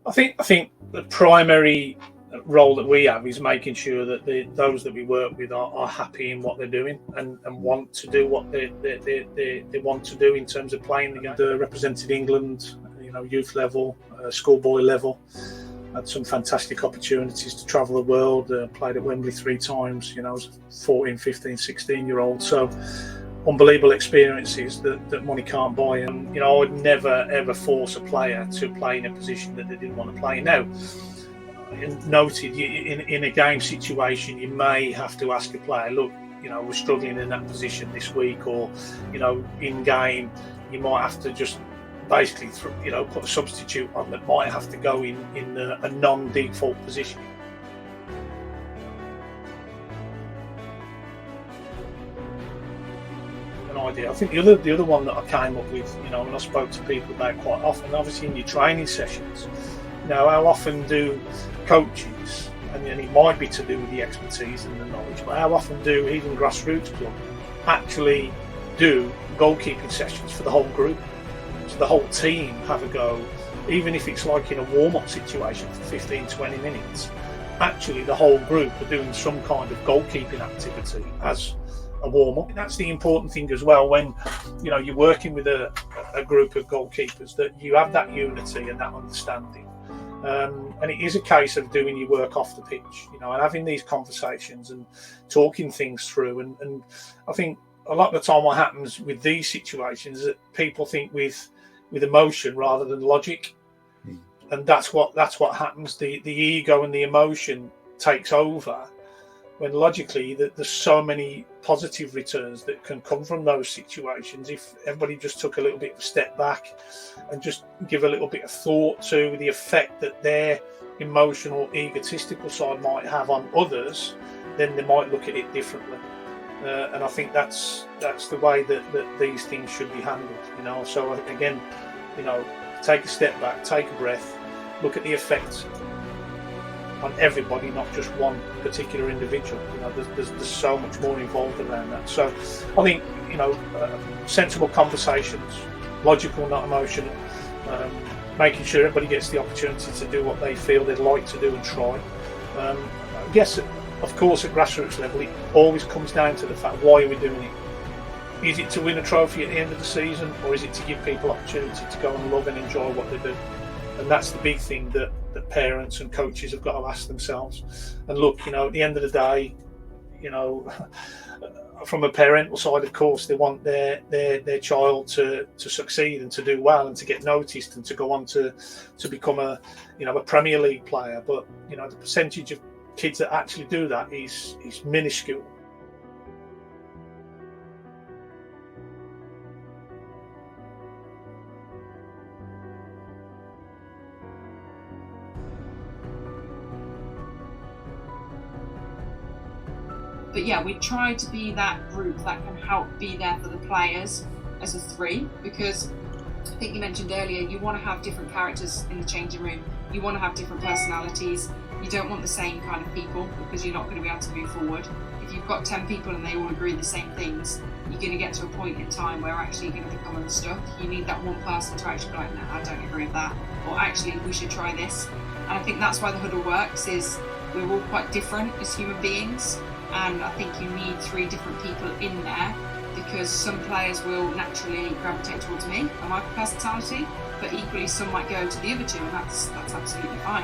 I think the primary role that we have is making sure that those that we work with are happy in what they're doing and want to do what they want to do in terms of playing the game. Represented England, youth level, schoolboy level. Had some fantastic opportunities to travel the world. Played at Wembley 3 times. I was 14, 15, 16-year-old. So unbelievable experiences that money can't buy. And I would never ever force a player to play in a position that they didn't want to play. Now, noted in a game situation, you may have to ask a player, look, we're struggling in that position this week, or in game you might have to just basically put a substitute on that might have to go in a non-default position. An idea. I think the other one that I came up with, and I spoke to people about quite often, obviously in your training sessions, how often do coaches, and it might be to do with the expertise and the knowledge, but how often do even grassroots clubs actually do goalkeeping sessions for the whole group? So the whole team have a go, even if it's like in a warm-up situation for 15, 20 minutes. Actually, the whole group are doing some kind of goalkeeping activity as a warm-up. That's the important thing as well when you're working with a group of goalkeepers, that you have that unity and that understanding. And it is a case of doing your work off the pitch, and having these conversations and talking things through. And I think a lot of the time what happens with these situations is that people think with emotion rather than logic. And that's what happens. The ego and the emotion takes over, when logically there's so many positive returns that can come from those situations if everybody just took a little bit of a step back and just give a little bit of thought to the effect that their emotional, egotistical side might have on others. Then they might look at it differently. And I think that's the way that these things should be handled. So again, take a step back, take a breath, look at the effect on everybody, not just one particular individual. There's so much more involved around that. So I think sensible conversations, logical, not emotional, making sure everybody gets the opportunity to do what they feel they'd like to do and try. I guess, of course, at grassroots level, it always comes down to the fact, why are we doing it? Is it to win a trophy at the end of the season, or is it to give people opportunity to go and love and enjoy what they do? And that's the big thing that parents and coaches have got to ask themselves. And look, at the end of the day, from a parental side, of course, they want their child to succeed and to do well and to get noticed and to go on to become a Premier League player. But the percentage of kids that actually do that is minuscule. But yeah, we try to be that group that can help be there for the players as a 3, because I think you mentioned earlier, you want to have different characters in the changing room. You want to have different personalities. You don't want the same kind of people, because you're not going to be able to move forward. If you've got 10 people and they all agree the same things, you're going to get to a point in time where actually you're going to become unstuck. You need that one person to actually be like, no, I don't agree with that, or actually we should try this. And I think that's why the huddle works, is we're all quite different as human beings. And I think you need 3 different people in there, because some players will naturally gravitate towards me and my personality, but equally some might go to the other 2, and that's absolutely fine.